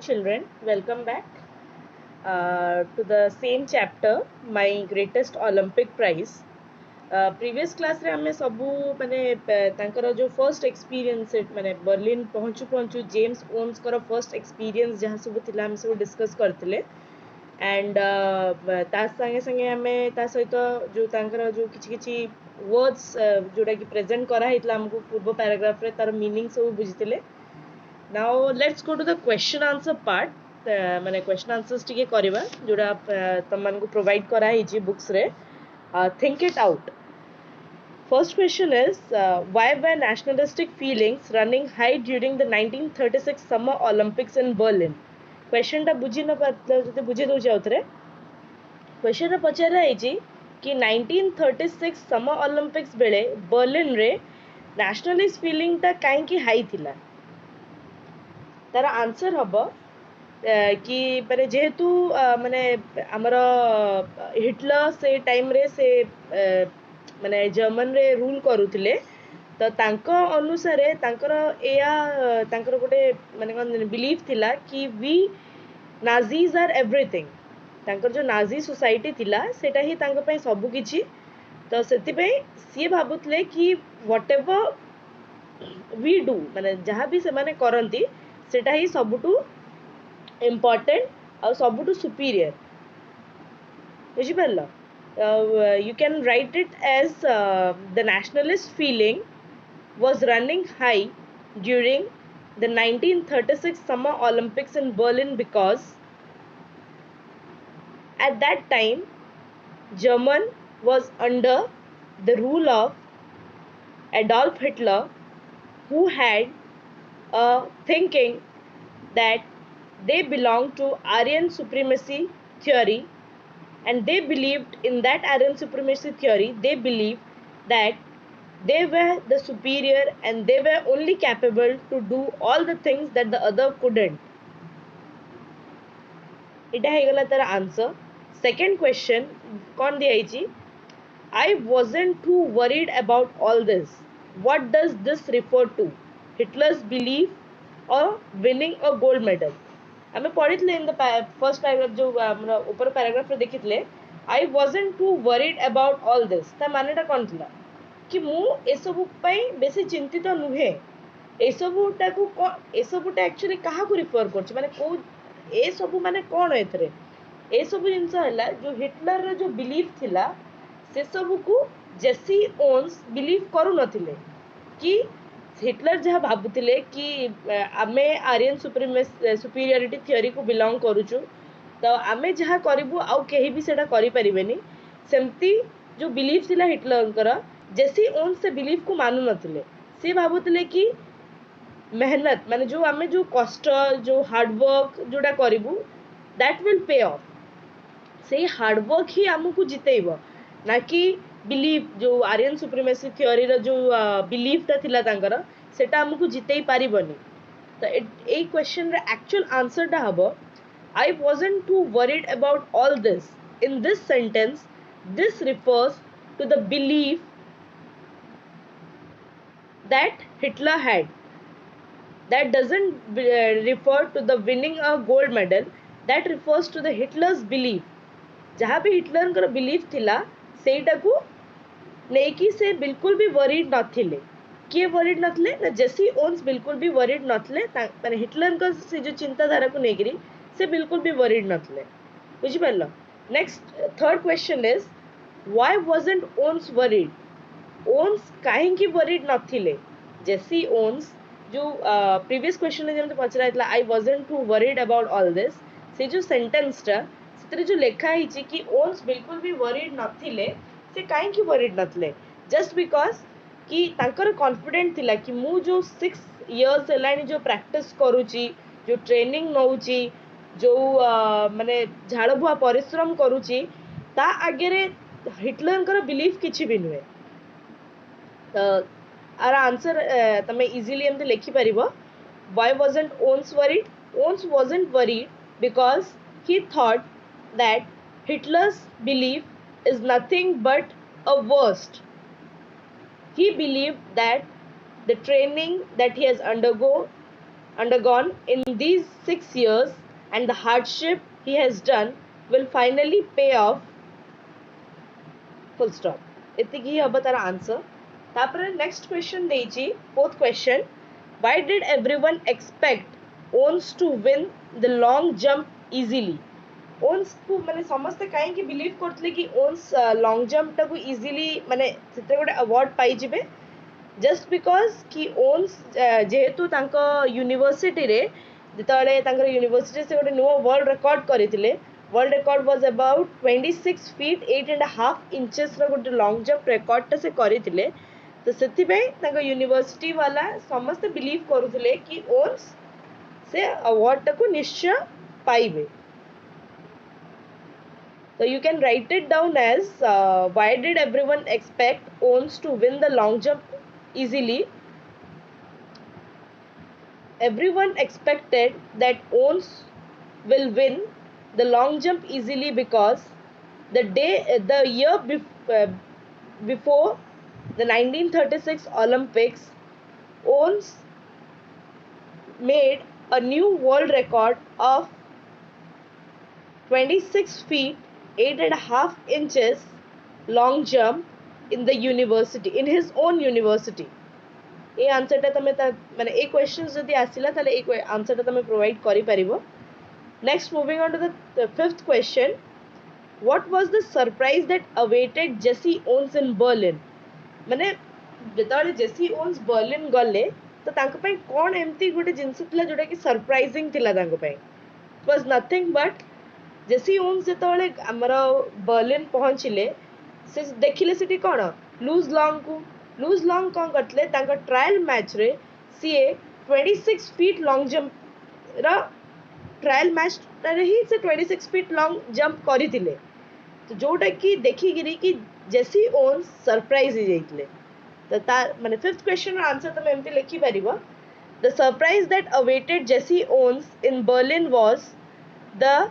children, welcome back to the same chapter, My Greatest Olympic Prize. Previous class रे हमें सबू माने तांकर जो फर्स्ट एक्सपीरियंस माने बर्लिन पहुँचु पहुँचु जेम्स ओन्स कर फर्स्ट एक्सपीरियंस जहाँ सब थिला हम सब डिस्कस करथिले एंड ता संगे संगे हमें ता सहित जो तांकर जो किछि किछि वर्ड्स जोटा कि प्रेजेंट करा हितला हमको पूर्व पैराग्राफ रे तार मीनिंग सब बुझितिले. Now let's go to the question answer part. माने question answers टिके करिबा जोड़ा तम मान को प्रोवाइड करा हिची बुक्स रे. Think it out. First question is why were nationalistic feelings running high during the 1936 Summer Olympics in Berlin? Question टा बुझी न पातला जते बुझी दउ जाउतरे. Question रे पचारा हिची कि 1936 Summer Olympics बेले बर्लिन रे nationalist feeling टा काहे की हाई थिला. तार आंसर हम कि माने जेहेतु माने आमर हिटलर से टाइम रे से माने जर्मन रे रूल करूथिले तो तांको अनुसारे तांकर एया तांकर गोटे माने कोन बिलीफ थिला कि वी नाजीज आर एवरीथिंग. तांकर जो नाजी सोसाइटी थिला सेटा ही तांको पय सब किछि तो सेति पय सी भाबुतले कि व्हाटएवर वी डू माने जहाँ भी से माने करंती सेटा ही सबुटू इम्पोर्टेंट और सबुटू सुपीरियर. बुझी पारल. You can write it as the nationalist feeling was running high during the 1936 Summer Olympics in Berlin because at that time German was under the rule of Adolf Hitler, who had a thinking that they belonged to Aryan supremacy theory, and they believed in that Aryan supremacy theory. They believed that they were the superior and they were only capable to do all the things that the other couldn't. इटा है गला तार answer. Second question कौन दिया हिची I wasn't too worried about all this. What does this refer to? Hitler's belief or winning a gold medal? हमें पढ़ितले in the first paragraph जो हमरा ऊपर पैराग्राफ रे देखितले I wasn't too worried about all this. ता मानेटा कोन थिला कि मु एसबु पई बेसी चिंतित नुहे. एसबुटा को एसबुटा एक्चुअली काहा को रिफर करछ माने को एसबु माने कोन एथरे एसबु जिंस हला जो हिटलर रो जो बिलीफ थिला से सब को जेसी ओन्स बिलीव करू नथिले कि हिटलर जहाँ भाबुतिले कि आमे आर्यन सुपीरियरिटी थ्योरी को बिलोंग करूछु तो आमे जहाँ करिबु आउ केही भी सेटा करि परिबेनी सेमती जो बिलीफ थिला हिटलरकर जेसी ओन्स से बिलीफ को मानु नथिले. से भाबुतिले कि मेहनत माने जो आमे जो कष्ट जो हार्ड वर्क जोडा करिबु दैट विल पे ऑफ. से हार्ड वर्क ही हमकु जितेइबो ना कि बिलीफ जो आर्यन सुप्रीमेसी थ्योरी रो जो बिलीफ ता थिला तांकर सेटा हमकु जितेई पारिबनी. तो ए क्वेश्चन रे एक्चुअल आंसर ता हबो I wasn't too worried about all this. In this sentence this refers to the belief that Hitler had. That doesn't refer to the winning a gold medal. That refers to the Hitler's belief. जहाँ भी Hitler कर belief थिला सेटा को नेकी से बिल्कुल भी वरीड नथिले. किए वरीड नथले ना जेसी ओन्स बिल्कुल भी वरीड नथले माने हिटलर का से जो चिंताधारा को नेगिरी से बिल्कुल भी वरीड नथले. बुझी पारलो. Next third question is why wasn't Owens worried. Owens काहे की वरीड नथिले. जेसी ओन्स जो प्रीवियस क्वेश्चन में जेमते पचराइतला I wasn't too worried about all this से जो सेंटेंस टा सेतरे जो लेखा हिची कि ओन्स बिल्कुल भी वरीड नथिले से काहे की वरीड नथले जस्ट बिकॉज कि तांकर कॉन्फिडेंट थिला कि मु जो 6 इयर्स हेलानी जो प्रैक्टिस करूची जो ट्रेनिंग नउची जो माने झाड़बुआ परिश्रम करूची ता आगे रे हिटलर कर बिलीफ किछि भी नुहे. तो आर आंसर तमे इजीली एमते लिखि परिबो. Why wasn't Ons worried? Ons wasn't worried because he thought that Hitler's belief is nothing but a worst. He believed that the training that he has undergone undergone in these 6 years and the hardship he has done will finally pay off. Full stop. ଏତିକି ହିଁ ହବ ତାର answer. ତାପରେ next question ଦେଇଛି fourth question. Why did everyone expect Owens to win the long jump easily? Owens को माने समस्ते कहीं बिलीव करते कि ओन्स लॉन्ग जंप टाको इजीली माने सेते गोटे अवार्ड पाई जिबे जस्ट बिकॉज कि ओन्स जेहेतु तांको यूनिवर्सिटी रे जेतले तांकर यूनिवर्सिटी से गोटे नुवा वर्ल्ड रिकॉर्ड करथिले world record was about 26 feet 8.5 inches रो गोटे लॉन्ग जंप रिकॉर्ड से करथिले तो सेति पे तांको यूनिवर्सिटी वाला समस्त बिलीव करूथिले कि ओन्स से अवार्ड टाको निश्चय पाइबे. So you can write it down as why did everyone expect Owens to win the long jump easily? Everyone expected that Owens will win the long jump easily because the year before the 1936 Olympics, Owens made a new world record of 26 feet 8.5 inches long jump in the university, in his own university. ये answer टा तमे माने ए questions जदी आसिला ताले A answer टा तमे provide करि परिबो. Next moving on to the fifth question. What was the surprise that awaited Jesse Owens in Berlin? माने जेताले जेसी ओन्स बर्लिन गले तो तांको पई कोन एम्ति गोटे जिंस थिला जोटा कि सरप्राइजिंग थिला तांको पई. It was nothing but Jesse Owens जेतले हमर बर्लिन पहुंचिले से देखिले सिटी कोन लूज लॉन्ग को लूज लॉन्ग कौन करते तांका ट्रायल मैच रे सीए 26 फीट लॉन्ग जंप रा ट्रायल मैच रे ही से 26 फीट लॉन्ग जंप करिथिले तो जोटा कि देखि गिरी कि जेसी ओन्स सरप्राइज ही जाइतले तो ता माने फिफ्थ क्वेश्चन रा आंसर तमे एमती लिखि परिबो. The surprise that awaited Jesse Owens in Berlin was the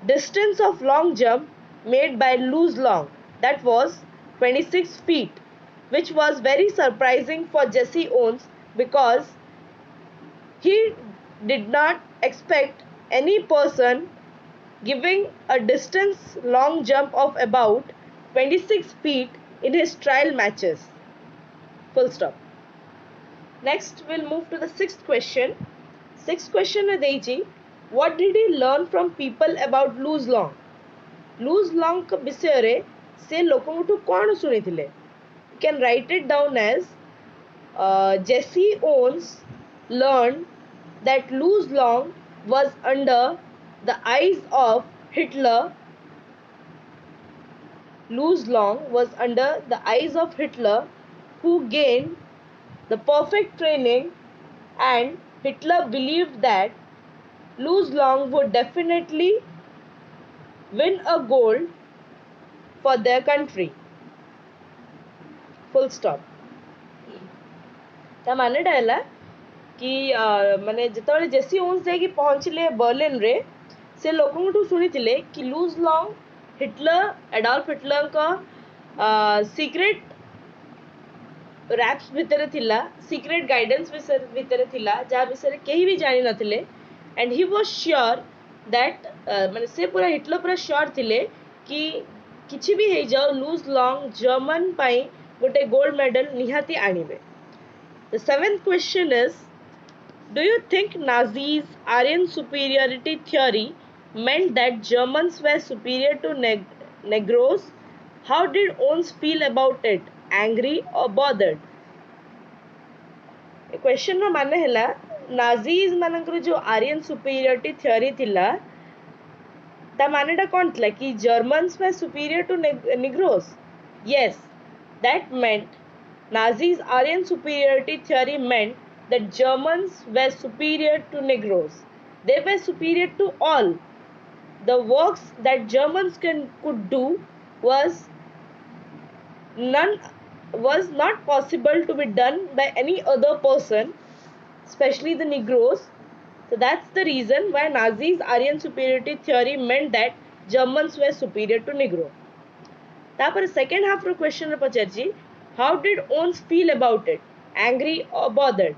distance of long jump made by Luz Long, that was 26 feet, which was very surprising for Jesse Owens because he did not expect any person giving a distance long jump of about 26 feet in his trial matches. Full stop. Next we'll move to the sixth question. Sixth question is देइछि. What did he learn from people about Luz Long? Luz Long का विषय रे से लोगों को कौन सुनी थिले? You can write it down as Jesse Owens learned that Luz Long was under the eyes of Hitler. Luz Long was under the eyes of Hitler, who gained the perfect training, and Hitler believed that Luz Long would definitely win a gold for their country. Full stop. ता माने डाला कि माने जेतले Jesse Owens जाई पहुंचले Berlin रे से लोकन ठू सुनिथिले कि loose long Hitler Adolf Hitler का सीक्रेट रैप्स भितर थिला सीक्रेट गाइडेंस भितर थिला जा विषय केही भी जानि नथिले. And he was sure that माने से पूरा हिटलर पूरा श्योर थिले कि किछि भी हे जाओ लूज लॉन्ग जर्मन पाई गोटे गोल्ड मेडल निहाती आनिबे. The seventh question is, do you think Nazis' Aryan superiority theory meant that Germans were superior to Negroes? How did Owens feel about it? Angry or bothered? A question रो माने हैला Nazis मानकर जो Aryan superiority theory थिला ता मानेटा कोन थिला कि Germans were superior to Negroes. Yes, that meant Nazis Aryan superiority theory meant that Germans were superior to Negroes. They were superior to all. The works that Germans could do was not possible to be done by any other person, especially the Negroes. So that's the reason why Nazis' Aryan superiority theory meant that Germans were superior to Negro. तापर second half रो question रे पचारछि, how did Owens feel about it? Angry or bothered?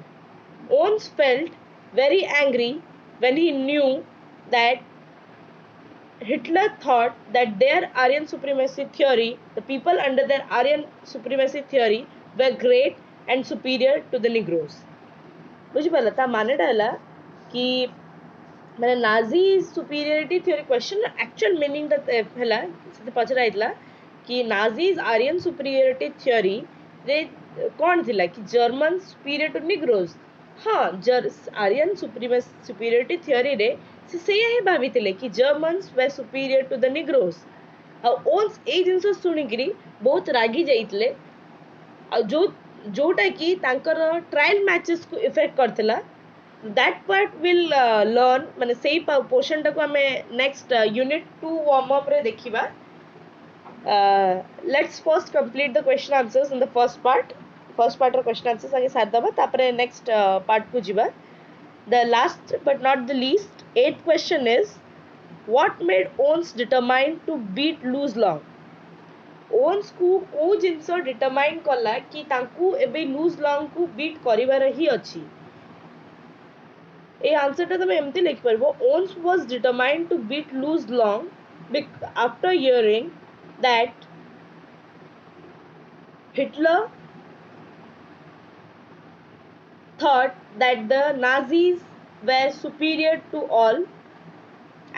Owens felt very angry when he knew that Hitler thought that their Aryan supremacy theory, the people under their Aryan supremacy theory, were great and superior to the Negroes. ବୁଝିପାରିଲ ତା ମାନେଟା ହେଲା କି ମାନେ Nazi ସୁପିରିୟରିଟି theory question actual ମିନିଂଟା ହେଲା ସେଠି ପଚରା ହେଇଥିଲା କି ନାଜିଜ୍ ଆରିୟନ୍ ସୁପିରିୟରିଟି ଥିଓରିରେ କ'ଣ ଥିଲା କି ଜର୍ମାନ ସୁପିରିୟର ଟୁ ନିଗ୍ରୋଜ୍ ହଁ ଆରିୟନ୍ ସୁପିରିୟରିଟି ଥିଓରିରେ ସେ ସେଇଆ ହିଁ ଭାବିଥିଲେ କି ଜର୍ମାନସ୍ ୱେର୍ ସୁପିରିୟର ଟୁ ଦ ନିଗ୍ରୋଜ୍ ଆଉ ଓନ୍ସ ଏଇ ଜିନିଷ ଶୁଣିକିରି ବହୁତ ରାଗି ଯାଇଥିଲେ ଆଉ ଯୋଉଟା କି ତାଙ୍କର ଟ୍ରାଏଲ୍ ମ୍ୟାଚେସ୍କୁ ଇଫେକ୍ଟ କରିଥିଲା that part will learn ମାନେ ସେଇ portion ଟାକୁ ଆମେ next unit 2 warm up ରେ ଦେଖିବା let's first complete the question answers in the first part ର question answers ଆगे ସାରିଦବା ତାପରେ next part କୁ ଯିବା the last but not the least 8th question is what made Owens determined to beat lose long Owens को जिनस determine कला कि तांकू एबे loose Long को beat करिवार ही अछि ए आंसर टा तुम एमती लिख परबो Owens was determined to beat lose long after hearing that Hitler thought that the Nazis were superior to all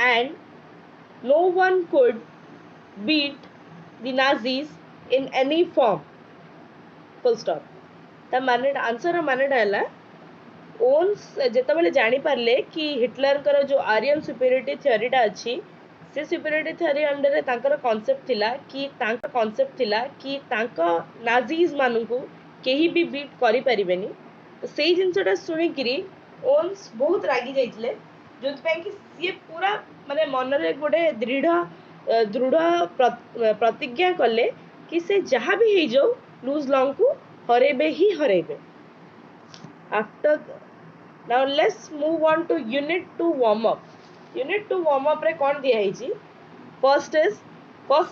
and no one could beat the Nazis in any form full stop ता माने answer माने डाला ons जेतबेले जानि पारले कि Hitler कर जो Aryan superiority theory टा अछि से सुपीरियरिटी थ्योरी अंडर रे तांकर कांसेप्ट थिला कि तांका नाजीज मानु को केही भी बीट करि परिबेनी तो सेही जिंसटा सुनि किरी ओन्स बहुत रागी जाइतले जोत पे कि ये पूरा माने मन रे गोटे दृढ़ प्रतिज्ञा कले कि से जहाँ भी हे जो लूज लॉन्ग को हरेबे ही हरेबे after now let's move on to unit 2 warm up रे कोन दिया हेची first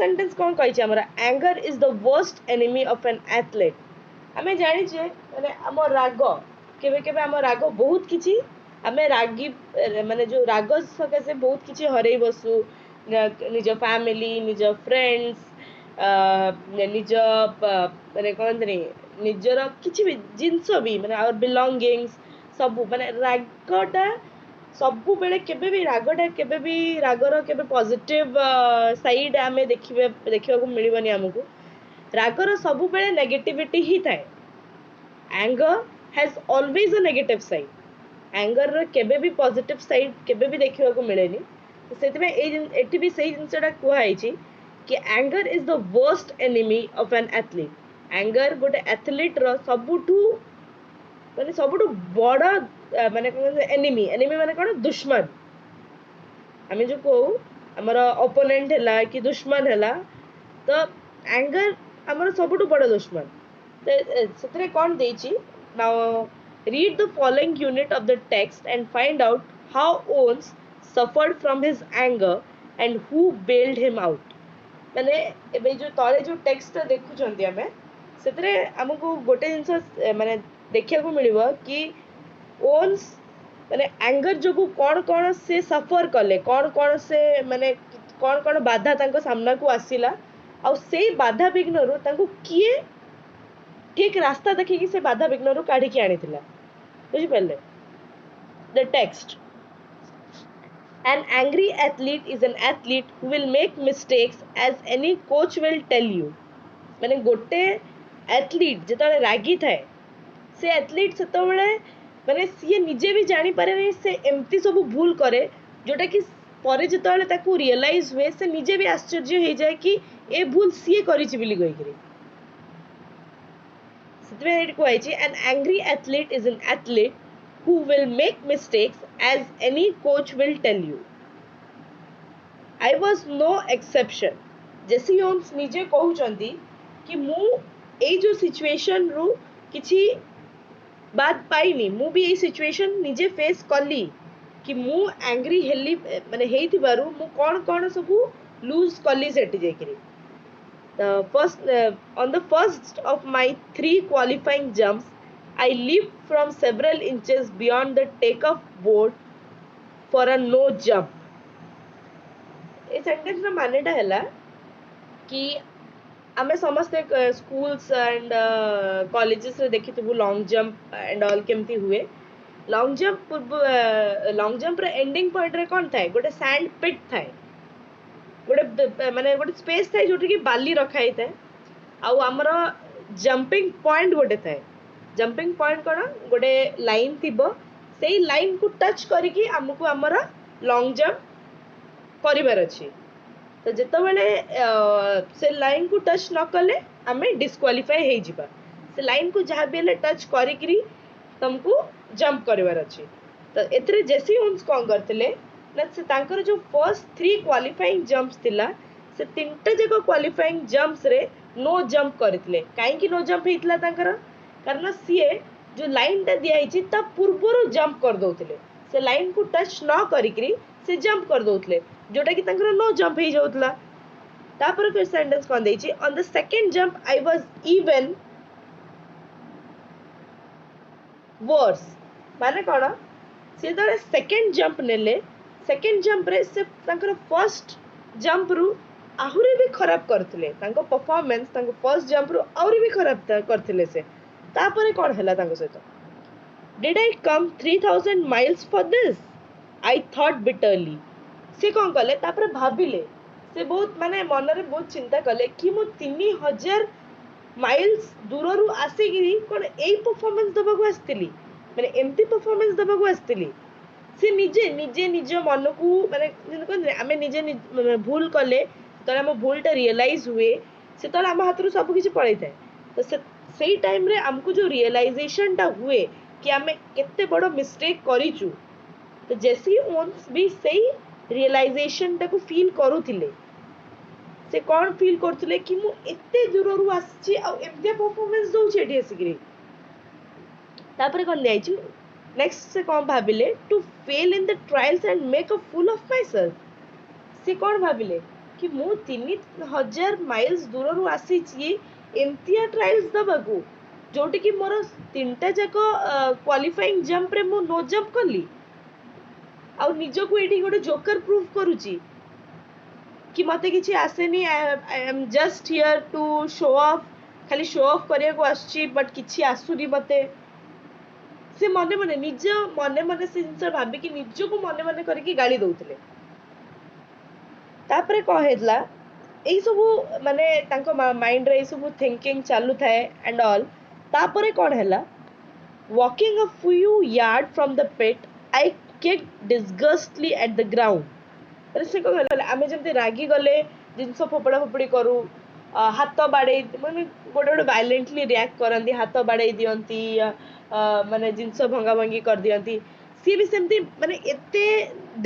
sentence कोन कहै छै हमरा anger is the worst enemy of an athlete हमें जानि छै माने हम राग केबे केबे हम राग बहुत किछि हमें रागी माने जो राग सके से बहुत किछि हरै बसु निज फैमिली निज फ्रेंड्स निज माने कोन दनी निजर किछि भी जिंस भी माने आवर बिलोंगिंग्स सब माने रागटा सबु बेले केबे भी रागटा केबे भी रागर केबे पॉजिटिव साइड आमे देखिबा को मिलिबनी हमकु रागर सबु बेले नेगेटिविटी ही थाए anger has always a negative side anger रे केबे भी पॉजिटिव साइड केबे भी देखिबा को मिलेनी तो सेति में एटी भी सही जिंसटा कुआ आइछि कि anger is the worst enemy of an athlete anger गोटे एथलीट रो सबुठू माने सबुठू बड़ा माने एनिमी माने कोन दुश्मन आमे जो को हमर ओपोनेंट हैला कि दुश्मन हैला तो एंगर हमर सबुठू बड़ा दुश्मन तो सेतरे कोन देछि now read the following unit of the text and find out how Owens suffered from his anger and who bailed him out माने एबे जो तळे जो टेक्स्ट देखु छंती हमें सेतरे हमकु गोटे जिंस माने देखिया को मिलिबो कि ओन्स माने एंगर जोगु कोन से सफर कले कोन से माने कोन बाधा तांको सामना को आसीला आ सेई बाधा विघ्नरु तांको किए ठीक रास्ता देखि कि से बाधा विघ्नरु काढी के आनिथिला बुझि पल्ले the text an angry athlete is an athlete who will make mistakes as any coach will tell you माने गोटे एथलीट जेतले रागी थाए से एथलीट सेतबेले माने सिए निजे भी जानि पारे नै से एम्ति सब भूल करे जोटा कि परे जेतले ताकू रियलाइज हुए से निजे भी आश्चर्य हो जाए कि ए भूल सिए करिछि बिली गई करी सेतबे एट को आइछि an angry athlete is an athlete who will make mistakes as any coach will tell you I was no exception Jesse Owens निजे कहउचंदी कि मु ए जो सिचुएशन रु किछि बात पाइनी मु भी ए सिचुएशन निजे फेस करली कि मु एंग्री हेली माने हेइथिबारु मु कोन सब लूज करली सेठी जेकरी the first on the first of my 3 qualifying jumps I leaped from several inches beyond the takeoff board for a no jump. A sentence ର ମାନେଟା ହେଲା कि आमे समस्ते स्कूल्स एंड कॉलेजेस रे देखिथिबु लॉन्ग जंप एंड ऑल केमती हुए long jump रे ending point रे कोन थाए गोटे सैंड पिट थाए गोटे माने गोटे स्पेस थाए जोठी कि बाली रखाई थाए आउ हमर जंपिंग पॉइंट गोटे थाए जंपिंग पॉइंट कोन गोटे लाइन थिबो सेही लाइन को टच करिकि हमकु हमर लॉन्ग जंप करिवार अछि तो जिते बेले से लाइन को टच न कले आमे डिस्क्वालीफाई हे जिबा से लाइन को जहाँ भी टच करिकरी तुमको जंप करिवार अछि तो एतरे जेसी हुन्स कोन करथिले ना से तांकर जो फर्स्ट 3 क्वालिफाइंग जंप्स थिला से तीनटा जको क्वालिफाइंग जंप्स रे नो जंप करथिले काहे कि नो जंप हेतला तांकर कारण सीए जो लाइन ता दिया हिची ता पूर्वरो जंप कर दोथिले से लाइन को टच न करिकरी से जंप कर दोथिले जोटा कि तांकर नो जंप हे जाउतला तापर फिर सेंटेंस कोन देछि on the second jump I was even worse माने कोन से दरे सेकंड जंप नेले सेकंड जंप रे से तांकर फर्स्ट जंप रु आहुरी भी खराब करथिले तांको परफॉर्मेंस तांको फर्स्ट जंप रु आहुरी भी खराब करथिले से तापर कोन हला तांको सहित did I come 3000 miles for this I thought bitterly से कौन कले तापर भाबिले से बहुत माने मन रे बहुत चिंता कले कि मु 3000 माइल्स दूर रु आसीगिरी कोन एई परफॉर्मेंस दबाको आस्तिली माने एमती परफॉर्मेंस दबाको आस्तिली से निजे निजे निज मन को माने कोन आमे निजे भूल कले त हम भूलटा रियलाइज हुए से त हम हाथ रु सब किछि पड़ै थाए तो सेही टाइम रे हमको जो रियलाइजेशन टा हुए कि आमे केते बड़ो मिस्टेक करिचु तो जेसी ओन्स भी सही रियलाइजेशन टा को फील करूथिले से कौन फील करथिले कि मु एते दूर रु आछि आ एमते परफॉर्मेंस दउ छै एठी आसिकरी तापर कोन देइछु नेक्स्ट से कौन भाबिले to fail in the trials and make a fool of myself से कौन भाबिले कि मु 3000 माइल्स दूर रु आसी छी एमतिया ट्रायल्स दबाकू जोटी कि मोर तीनटा जाको क्वालिफाइंग जंप रे मु नो जंप करली आ निजो को एठी गोटे जोकर प्रूफ करूची कि मते किछि आसेनी I am just here to show off खाली शो ऑफ करिया को आछी बट किछि आसुनी मते से मने मने निज मने मने से जिंस भाबी कि निजो को मने मने करके गाली दउतले तापरे कह हेतला एई सब माने तांको माइंड रे एई सब थिंकिंग चालू थाए एंड ऑल तापरे कोन हैला walking a few yards from the pit I kicked disgustedly at the ground अरे से को गले आमे जंते रागी गले जिंस फोपड़ा फोपड़ी करू हाथ बाड़े माने गोटे गोटे वायलेंटली रिएक्ट करंती हाथ बाड़े दियंती माने जिंस भंगा भंगी कर दियंती सी भी सेमती माने एते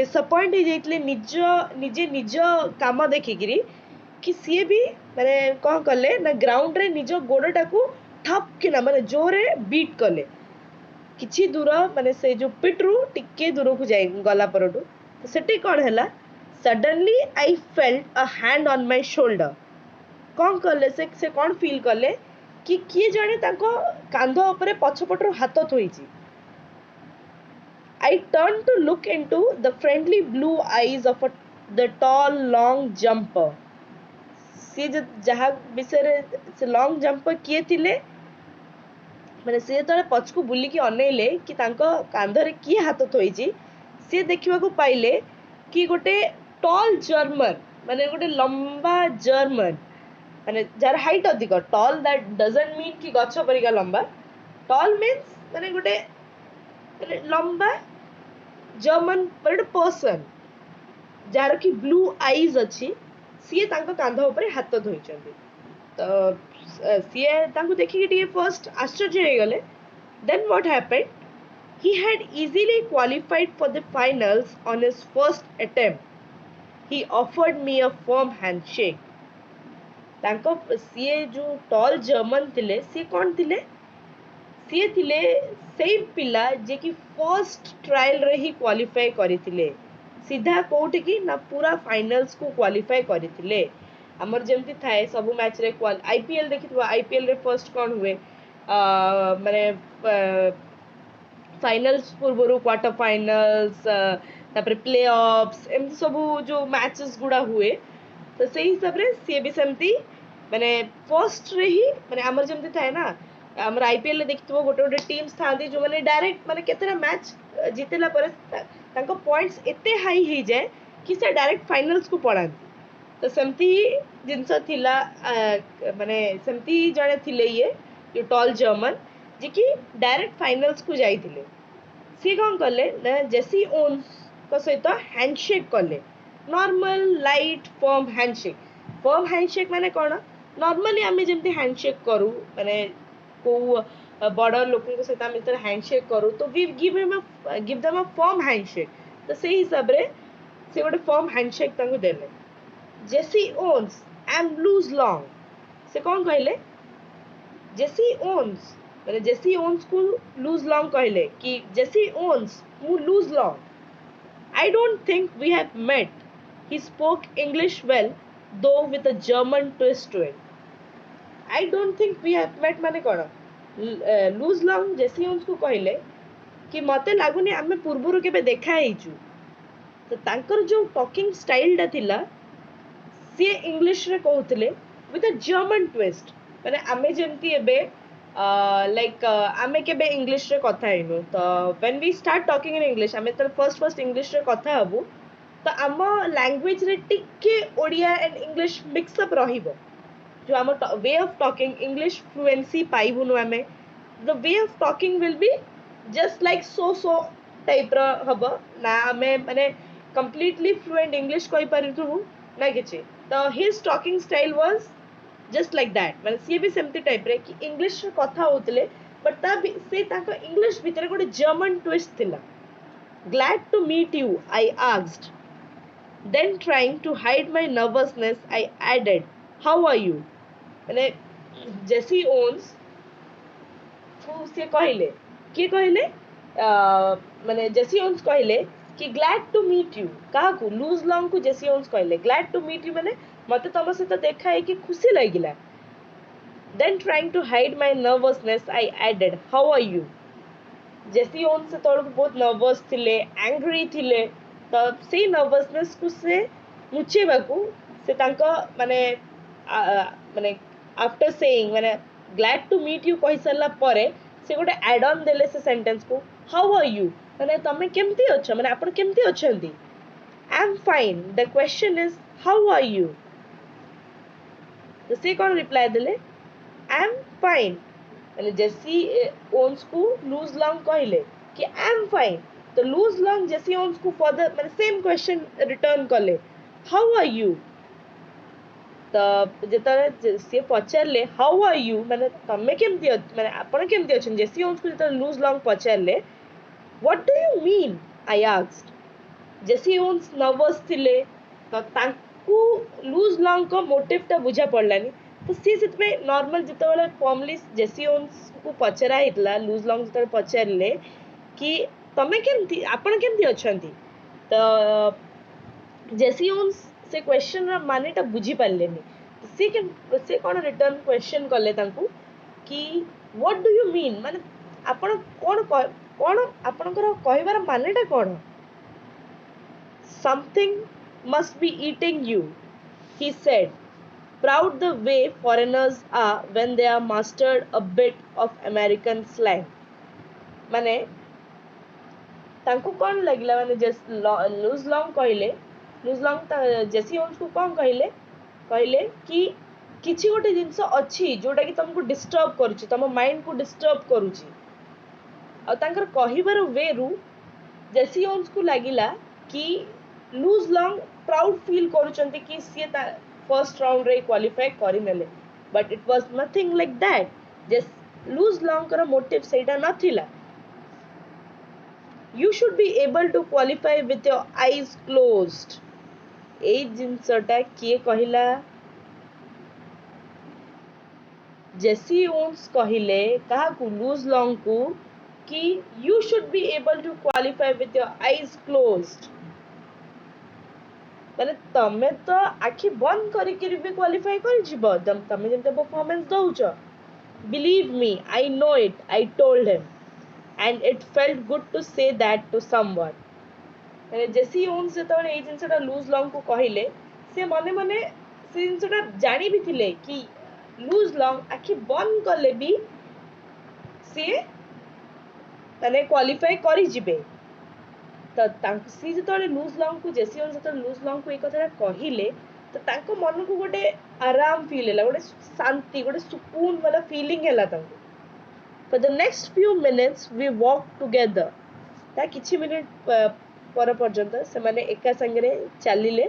डिसअपॉइंट हे जाइतले निजे निज काम देखिगिरी कि सी भी माने कोन करले ना ग्राउंड रे निज गोडटा को ठप किना माने जोरे बीट करले किछि दूर माने से जो पिटरू टिके दूर को जाई गला परटू तो सेठी कोन हैला suddenly I felt a hand on my shoulder कोन करले से कोन फील करले कि किए जाने ताको कांध ऊपर पछपटर हाथ थोइची I turn to look into the friendly blue eyes of the tall long jumper से जहा विषय से लॉन्ग जंपर किए थिले माने से तळे पछकु बुली की अनेले कि तांको कांधरे की हाथ थोइची से देखिबा को पाइले कि गोटे टॉल जर्मन माने गोटे लंबा जर्मन माने जार हाइट अधिक टॉल दैट डजंट मीन कि गच्छ परिका लंबा टॉल मीन्स माने गोटे माने लंबा जर्मन गोटे पर्सन जार की ब्लू आईज अछि सी तांको कांध ऊपर हाथ धोइचंदी तो सीए तांको देखि कि फर्स्ट आश्चर्य हे गले then what happened he had easily qualified for the finals on his first attempt he offered me a firm handshake तांको सीए जो टॉल जर्मन थिले सी कोन थिले सी थिले सेम पिला जे कि फर्स्ट ट्रायल रे ही क्वालिफाई करिथिले सीधा कोउठ की ना पूरा फाइनल्स को क्वालिफाई करिथिले हमर जेमती थाए सब मैच रे आईपीएल देखिथबो आईपीएल रे फर्स्ट कोन हुए माने फाइनल्स पूर्व क्वार्टर फाइनल्स तापर प्ले ऑफ्स एमती सब जो मैचेस गुड़ा हुए तो से हिसाब रे सी भी सेमती माने फर्स्ट रे ही माने हमर जेमती थाए ना हमर आईपीएल रे देखितबो गोटे गोटे टीम्स थांदी जो माने डायरेक्ट माने केतेरा मैच जीतेला पर तांको पॉइंट्स एते हाई ही जाए कि से डायरेक्ट फाइनल्स को पड़ांती तो सेमती जिनस थिला माने सेमती जड़े थिले ये जो टॉल जर्मन जे कि डायरेक्ट फाइनल्स को जाइथिले सी कौन कले ना जेसी ओन्स को सहित हैंडशेक कले नॉर्मल लाइट फर्म हैंडशेक माने कौन नॉर्मली आमे जेमती हैंडशेक करू माने को बड़ लोकन को सहित आमे तर हैंडशेक करू तो we give them a firm handshake तो से हिसाब रे से गोटे फर्म हैंडशेक तांको देले Jesse Owens and Luz Long से कौन कहले जेसी ओन्स मैंने जेसी ओन्स को लूज लॉन्ग कहले कि Jesse Owens who Luz Long I don't think we have met he spoke English well though with a German twist to it I don't think we have met माने कौन loose Long Jesse Owens को कहले कि मते लागुनी आमे पूर्वरु केबे देखा हेइचु तो तांकर जो टॉकिंग स्टाइल टा थिला सी इंग्लिश रे कहउतले विथ अ जर्मन ट्विस्ट माने आमे जेमती एबे लाइक आमे केबे इंग्लिश रे कथा हेनु तो when we start talking in English आमे तर फर्स्ट इंग्लिश रे कथा हबु तो आम लैंग्वेज रे टिके Odia and English mix up रहिबो जो आम way of talking English fluency पाइबुनु आमे the way of talking will be just like so type रो हबो ना आमे माने कंप्लीटली फ्लुएंट इंग्लिश कहि परिथु ना किछि तो his talking style was just like that माने सी भी सेमती टाइप रे कि इंग्लिश रे कथा होतले बट ता से ताको इंग्लिश भीतर गोटे जर्मन ट्विस्ट थिला glad to meet you I asked then trying to hide my nervousness I added how are you माने जेसी ओन्स को से कहले के कहले माने जेसी ओन्स कहले कि ग्लैड टू मीट यू कहा को लूज लॉन्ग को जेसी ओन्स कहले ग्लैड टू मीट यू माने मते तम सहित देखा है कि खुशी लागिला then trying to hide my nervousness I added how are you Jesse Owens से तोड़ बहुत नर्वस थिले एंग्री थिले तो से नर्वसनेस को से मुचेबाकू से तांको माने माने आफ्टर सेइंग माने ग्लैड टू मीट यू कहि सरला परे से गोटे एड ऑन देले से सेंटेंस को हाउ आर यू माने तमे केमती अछ माने आपण केमती अछंती I am fine the question is how are you तो से कौन रिप्लाई देले आई एम फाइन माने जेसी ओन्स को लूज लॉन्ग कहले कि आई एम फाइन तो लूज लॉन्ग जेसी ओन्स को फर्दर माने सेम क्वेश्चन रिटर्न कले हाउ आर यू तो जेतरे से पचारले हाउ आर यू माने तमे केमती माने आपण केमती अछन जेसी ओन्स को जेतरे लूज लॉन्ग पचारले what do you mean I asked Jesse Owens nervous थिले तो तांकू लूज लॉन्ग को मोटिव ता बुझा पड़लानी तो सी सितमे नॉर्मल जितबेले फॉर्मली जेसी ओन्स को पचरा हितला लूज लॉन्ग जितबे पचरले कि तमे केमती आपण केमती अछंती तो जेसी ओन्स से क्वेश्चन रा मानेटा बुझी पारलेनी से कौन रिटर्न क्वेश्चन कले तांकू कि व्हाट डू यू मीन माने आपण कौन आपणकर कहबार मानेटा कौन something must be eating you he said proud the way foreigners are when they are mastered a bit of American slang माने तांको कौन लगला माने just lose Long Jesse Owens को कौन कहले कि किछि गोटे जिंस अछि जोटा कि तुमको डिस्टर्ब करूची तम माइंड को डिस्टर्ब करूची आ तांकर कहिबार वे रु जेसी ओन्स को लागिला कि लूज लॉन्ग प्राउड फील करूचंती कि सी फर्स्ट राउंड रे क्वालिफाई करि नेले but it was nothing like that just lose long कर मोटिव सेटा नथिला you should be able to qualify with your eyes closed ए जिनसटा किए कहिला जेसी ओन्स कहिले कहा को लूज लॉन्ग को कि you should be able to qualify with your eyes closed माने तमे तो आखि बंद करिक भी क्वालिफाई कर जिवो तमे जेते performance दउछ Believe me, I know it, I told him. And it felt good to say that to someone. ମାନେ ଜେସି ଓନ୍ସ ଯେତେବେଳେ ଏଇ ଜିନିଷଟା ଲୁଜ୍ ଲଙ୍ଗକୁ କହିଲେ ସେ ମନେ ମନେ ସେ ଜିନିଷଟା ଜାଣି ବି ଥିଲେ କି ଲୁଜ୍ ଲଙ୍ଗ ଆଖି ବନ୍ଦ କଲେ ବି ସିଏ ମାନେ କ୍ୱାଲିଫାଏ କରିଯିବେ। ତ ସିଏ ଯେତେବେଳେ ଲୁଜ୍ ଲଙ୍ଗକୁ ଜେସି ଓନ୍ସ ଯେତେବେଳେ ଲୁଜ୍ ଲଙ୍ଗକୁ ଏଇ କଥାଟା କହିଲେ ତ ତାଙ୍କ ମନକୁ ଗୋଟେ ଆରାମ ଫିଲ୍ ହେଲା, ଗୋଟେ ଶାନ୍ତି, ଗୋଟେ ସୁକୁନ ବାଲା ଫିଲିଂ ହେଲା ତାଙ୍କୁ। For the next few minutes we walked together. ତା କିଛି ମିନିଟ୍ पर पर्यंत ସେମାନେ ଏକା ସାଙ୍ଗରେ ଚାଲିଲେ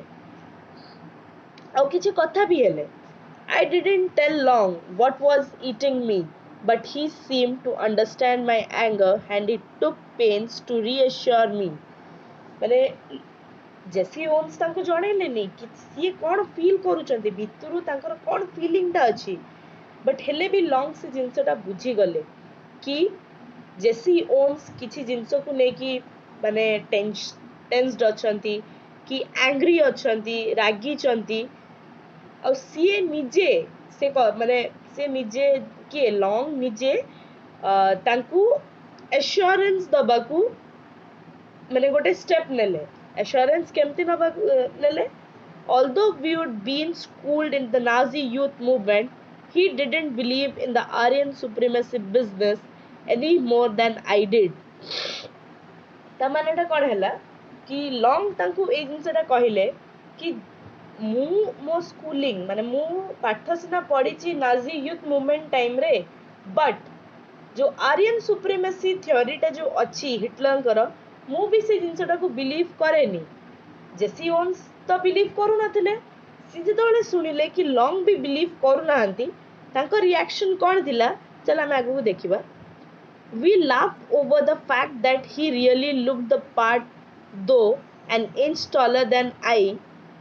ଆଉ କିଛି କଥା ବି ହେଲେ। I didn't tell Long what was eating me, but he seemed to understand my anger and he took pains to reassure me. ମାନେ ଜେସି ଓନ୍ସ ତାଙ୍କୁ ଜଣେଇଲେନି କି ସିଏ କ'ଣ ଫିଲ୍ କରୁଛନ୍ତି, ଭିତରୁ ତାଙ୍କର କ'ଣ ଫିଲିଂଟା ଅଛି, ବଟ୍ ହେଲେ ବି ଲଙ୍ଗ ସେ ଜିନିଷଟା ବୁଝିଗଲେ କି ଜେସି ଓନ୍ସ କିଛି ଜିନିଷକୁ ନେଇକି ମାନେ ଟେନ୍ସଡ୍ ଅଛନ୍ତି କି ଆଙ୍ଗ୍ରି ଅଛନ୍ତି, ରାଗିଛନ୍ତି। ଆଉ ସିଏ ନିଜେ ସେ ମାନେ ସେ ନିଜେ କିଏ ଲଙ୍ଗ ନିଜେ ତାଙ୍କୁ ଏସ୍ୟୁରାନ୍ସ ଦବାକୁ ମାନେ ଗୋଟେ ଷ୍ଟେପ୍ ନେଲେ। ଏସ୍ୟୁରାନ୍ସ କେମିତି ନେବାକୁ ନେଲେ? Although we had been schooled in the Nazi youth movement, he didn't believe in the Aryan supremacy business any more than I did. ତା ମାନେଟା କ'ଣ ହେଲା କି ଲଙ୍ଗ ତାଙ୍କୁ ଏଇ ଜିନିଷଟା କହିଲେ କି ମୁଁ ମୋ ସ୍କୁଲିଂ ମାନେ ମୁଁ ପାଠ ସିନା ପଢ଼ିଛି ନାଜି ୟୁଥ୍ ମୁଭମେଣ୍ଟ ଟାଇମ୍ରେ, ବଟ୍ ଯେଉଁ ଆରିଆନ୍ ସୁପ୍ରିମେସି ଥିଓରିଟା ଯେଉଁ ଅଛି ହିଟଲରଙ୍କର, ମୁଁ ବି ସେ ଜିନିଷଟାକୁ ବିଲିଭ୍ କରେନି। ଜେସି ଓନ୍ସ ତ ବିଲିଭ୍ କରୁନଥିଲେ। ସେ ଯେତେବେଳେ ଶୁଣିଲେ କି ଲଙ୍ଗ ବି ବିଲିଭ୍ କରୁନାହାନ୍ତି, ତାଙ୍କ ରିଆକ୍ସନ୍ କ'ଣ ଥିଲା ଚାଲ ଆମେ ଆଗକୁ ଦେଖିବା। We laughed over the fact that he really looked the part, though an inch taller than I.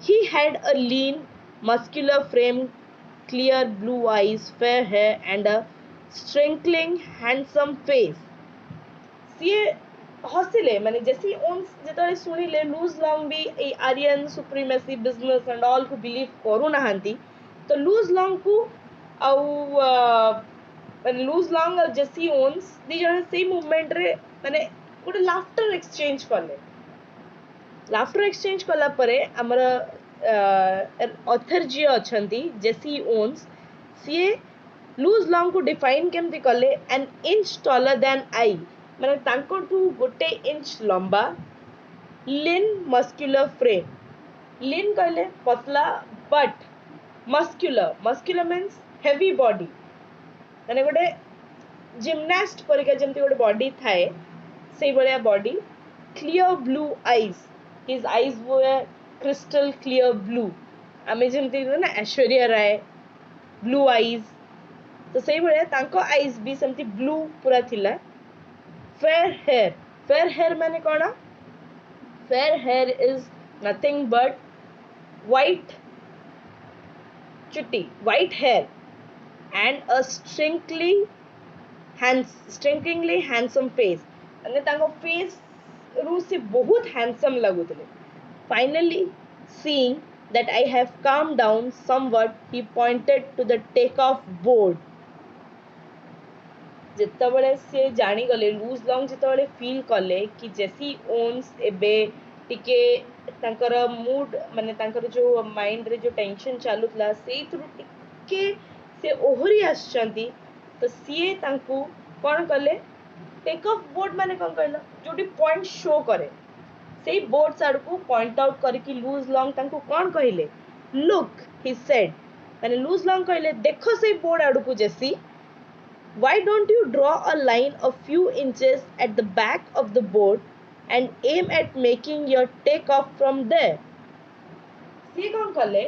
He had a lean, muscular frame, clear blue eyes, fair hair, and a strangling, handsome face. ସିଏ ହସିଲେ ମାନେ ଜେସି Ons ଯେତେବେଳେ ଶୁଣିଲେ lose long ବି ଏଇ Aryan ସୁପ୍ରିମେସି business and ଅଲ୍କୁ believe କରୁନାହାନ୍ତି, ତ lose ଲଙ୍ଗକୁ ଆଉ ମାନେ ଲୁଜ୍ ଲଙ୍ଗ ଆଉ ଜେସି ଓନ୍ସ ଦି ଜଣ ସେଇ ମୁଭମେଣ୍ଟରେ ମାନେ ଗୋଟେ ଲାଫ୍ଟର ଏକ୍ସଚେଞ୍ଜ କଲେ। ଲାଫ୍ଟର ଏକ୍ସଚେଞ୍ଜ କଲା ପରେ ଆମର ଅଥର ଯିଏ ଅଛନ୍ତି ଜେସି ଓନ୍ସ, ସିଏ ଲୁଜ୍ ଲଙ୍ଗକୁ ଡିଫାଇନ୍ କେମିତି କଲେ? ଆନ୍ ଇଞ୍ଚ ଟଲର ଦ୍ୟାନ୍ ଆଇ, ମାନେ ତାଙ୍କଠୁ ଗୋଟେ ଇଞ୍ଚ ଲମ୍ବା, ଲିନ୍ ମସ୍କ୍ୟୁଲର ଫ୍ରେମ୍। ଲିନ୍ କହିଲେ ପତଲା, but muscular means heavy body, ମାନେ ଗୋଟେ ଜିମ୍ନାଷ୍ଟ ପରିକା ଯେମିତି ଗୋଟେ ବଡି ଥାଏ ସେଇଭଳିଆ body. Clear blue eyes, his eyes were crystal clear blue. ଆମେ ଯେମିତି ନା ଐଶ୍ୱର୍ଯ୍ୟା ରାୟ ବ୍ଲୁ ଆଇଜ୍, ତ ସେଇଭଳିଆ ତାଙ୍କ ଆଇଜ୍ ବି ସେମିତି ବ୍ଲୁ ପୁରା ଥିଲା। ଫେୟାର ହେୟାର ମାନେ କ'ଣ? Fair hair is nothing but white ଚୁଟି, white hair, and a strikingly handsome face. ମାନେ ତାଙ୍କ ଫେସ୍ ରୁ ସେ ବହୁତ ହ୍ୟାଣ୍ଡସମ୍ ଲାଗୁଥିଲେ। Finally, seeing that I have calmed down somewhat, he pointed to the take-off board. ଯେତେବେଳେ ସେ ଜାଣିଗଲେ, ଲୁଜ୍ ଲଙ୍ଗ ଯେତେବେଳେ ଫିଲ୍ କଲେ କି ଜେସି ଓନ୍ସ ଏବେ ଟିକେ ତାଙ୍କର ମୁଡ୍ ମାନେ ତାଙ୍କର ଯେଉଁ ମାଇଣ୍ଡରେ ଯେଉଁ ଟେନସନ୍ ଚାଲୁଥିଲା ସେଇଥିରୁ ଟିକେ ସେ ଓହରି ଆସିଛନ୍ତି, ତ ସିଏ ତାଙ୍କୁ କ'ଣ କଲେ? ଟେକ୍ ଅଫ୍ ବୋର୍ଡ଼ ମାନେ କ'ଣ କହିଲ? ଯେଉଁଠି ପଏଣ୍ଟ ଶୋ କରେ ସେଇ ବୋର୍ଡ ଆଡ଼କୁ ପଏଣ୍ଟ ଆଉଟ୍ କରିକି ଲୁଜ୍ ଲଙ୍ଗ ତାଙ୍କୁ କ'ଣ କହିଲେ? ଲୁକ୍, ହି ସେଡ୍। ମାନେ ଲୁଜ୍ ଲଙ୍ଗ କହିଲେ ଦେଖ ସେଇ ବୋର୍ଡ ଆଡ଼କୁ ଜେସି, why don't you draw a line a few inches at the back of the board and aim at making your take off from there? ସିଏ କ'ଣ କଲେ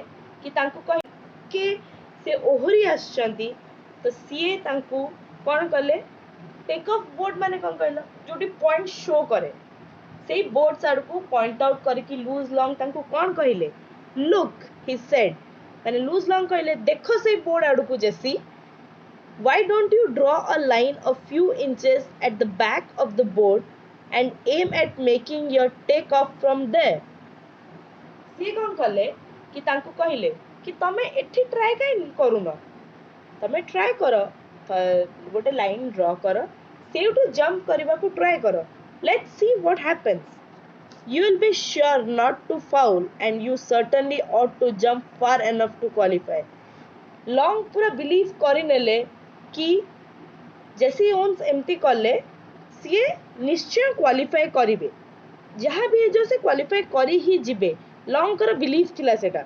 କି ତାଙ୍କୁ କହିକି ସେ ଓହରି ଆସିଛନ୍ତି, ତ ସିଏ ତାଙ୍କୁ କ'ଣ କଲେ? ଟେକ୍ ଅଫ୍ ବୋର୍ଡ଼ ମାନେ କ'ଣ କହିଲ? ଯେଉଁଠି ପଏଣ୍ଟ ଶୋ କରେ ସେଇ ବୋର୍ଡ ଆଡ଼କୁ ପଏଣ୍ଟ ଆଉଟ୍ କରିକି ଲୁଜ୍ ଲଙ୍ଗ ତାଙ୍କୁ କ'ଣ କହିଲେ? ଲୁକ୍, ହି ସେଡ୍। ମାନେ ଲୁଜ୍ ଲଙ୍ଗ କହିଲେ ଦେଖ ସେଇ ବୋର୍ଡ ଆଡ଼କୁ ଜେସି, why don't you draw a line a few inches at the back of the board and aim at making your take off from there? ସିଏ କ'ଣ କଲେ କି ତାଙ୍କୁ କହିଲେ କି ତମେ ଏଠି ଟ୍ରାଏ କାହିଁ କରୁନ, ତମେ ଟ୍ରାଏ କର गोटे लाइन ड्रॉ कर सेठू जंप करने को ट्राई कर let's see what happens you will be sure not to foul and you certainly ought to jump far enough to qualify long पूरा बिलीव करिनेले कि जेसी ओन्स एमती कले सीए निश्चय क्वालिफाई करिवे जहाँ भी जो से क्वालिफाई करी ही जिबे लॉन्ग कर बिलीव थिला सेटा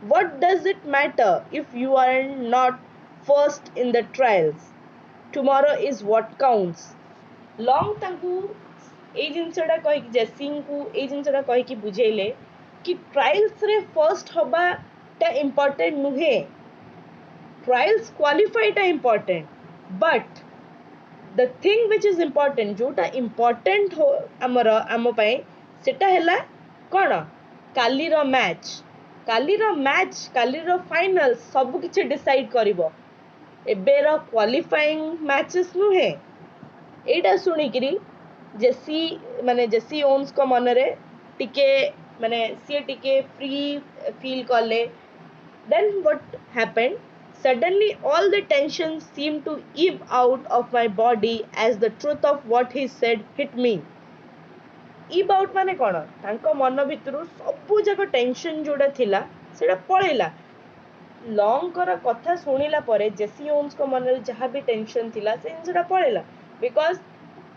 what does it matter if you are not first in the trials tomorrow is what counts long तांकू ए जिनसटा कहि जेसिंग को ए जिनसटा कहि कि बुझेले कि ट्रायल्स रे फर्स्ट हबाटा इंपोर्टेंट नुहे ट्रायल्स क्वालिफाईटा important but the thing which is important जोटा इंपोर्टेंट हो आमर आम पाए सेटा हैला कौन कालीर मैच कालीर फाइनल सब किछि डिसाइड करिवो एबेर क्वालिफाइंग मैचेस नुहे एटा सुनिकरी जेसी ओन्स को मनरे टिके माने सी टिके फ्री फील कले then what happened suddenly all the tension seemed to ebb out of my body as the truth of what he said hit me ebb out माने कोन तांको मन भितरु सब जक टेंशन जोडा थिला सेडा पळेला लॉन्ग कर कथा सुनिला परे जेसी ओन्स को मन रे जहां भी टेंशन थिला से सेडा पळेला बिकॉज़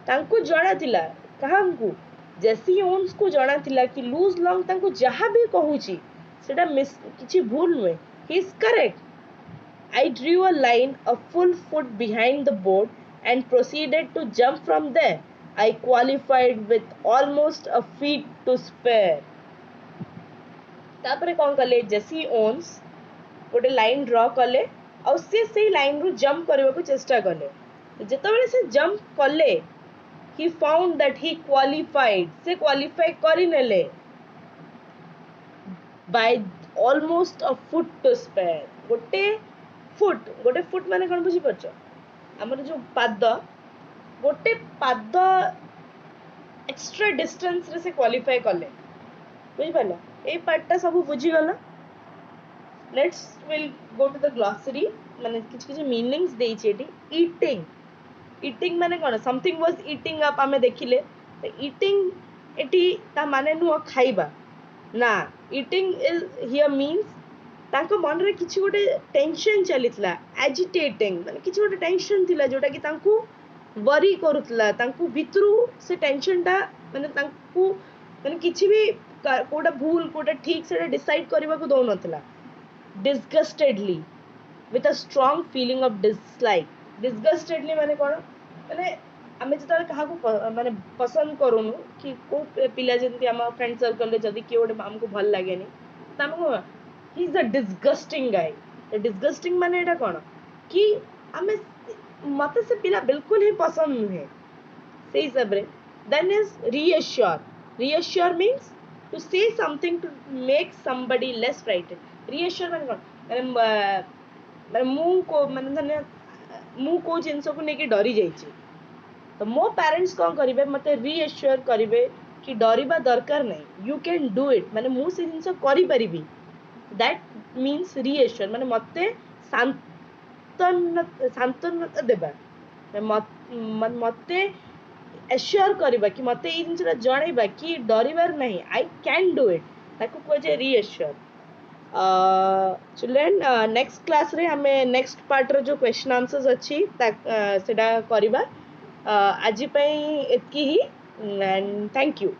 तांको जणा थिला काहांकु जेसी ओन्स को जणा थिला कि लूज लॉन्ग तांको जहां भी कहूची सेडा मिस किछि भूल नुए he is correct I drew a line a full foot behind the board and proceeded to jump from there. I qualified with almost a feet to spare. तापरे कौन कले जेसी ओन्स गोटे लाइन ड्रॉ कले और से line रु jump करने को चेष्टा कले जेतेबेले से जंप कले he found that he qualified से क्वालिफाई करि नेले by almost a foot to spare गोटे फुट माने कौन बुझी पारछ हमर जो पाद गोटे पाद एक्स्ट्रा डिस्टेंस रे से क्वालिफाई कले बुझी पाला ए पार्टटा सब बुझी गला let's will go to the glossary माने किछ मीनिंग्स देई छै एटी ईटिंग माने कौन समथिंग वाज ईटिंग अप आमे देखिले ईटिंग एटी ता माने नु खाइबा ना ईटिंग इज हियर मीन्स तांको मन रे किछि गोटे टेंशन चलितला एजिटेटिंग माने किछि गोटे टेंशन थिला जोटा कि तांको वरी करूतला तांको भितरु से टेंशनटा माने तांको माने किछि भी कोडा भूल कोडा ठीक से डिसाइड करबा को दो नथला disgustedly with a strong feeling of disgustedly माने कोन माने आमे जतरा कहा को माने पसंद करूनु कि को पिला जंती हम फ्रेंड सर्कल रे जदी कि ओडे हमको भल लागेनी तामको he is a disgusting guy the disgusting माने एटा कोन कि हमें मते से पिला बिल्कुल ही पसंद नहीं सही सबरे then is reassure means to say something to make somebody less frightened reassure माने कोन माने मु को माने मु को जिंस को नेकी डरी जाई छी तो मो पेरेंट्स कोन करिवे मते reassure करिवे कि डरिबा दरकार नहीं you can do it माने मु से जिंस करि परिबी that means reassure माने मते सांत्वना देबा मते एश्योर करबा कि मते ई जिनसरा जणैबा कि डरिबार नहीं आई कैन डू इट ताको cosy reassure children next class रे हमें नेक्स्ट पार्ट रो जो क्वेश्चन आंसर्स अछि सेटा करबा आज पई एतकी ही एंड थैंक यू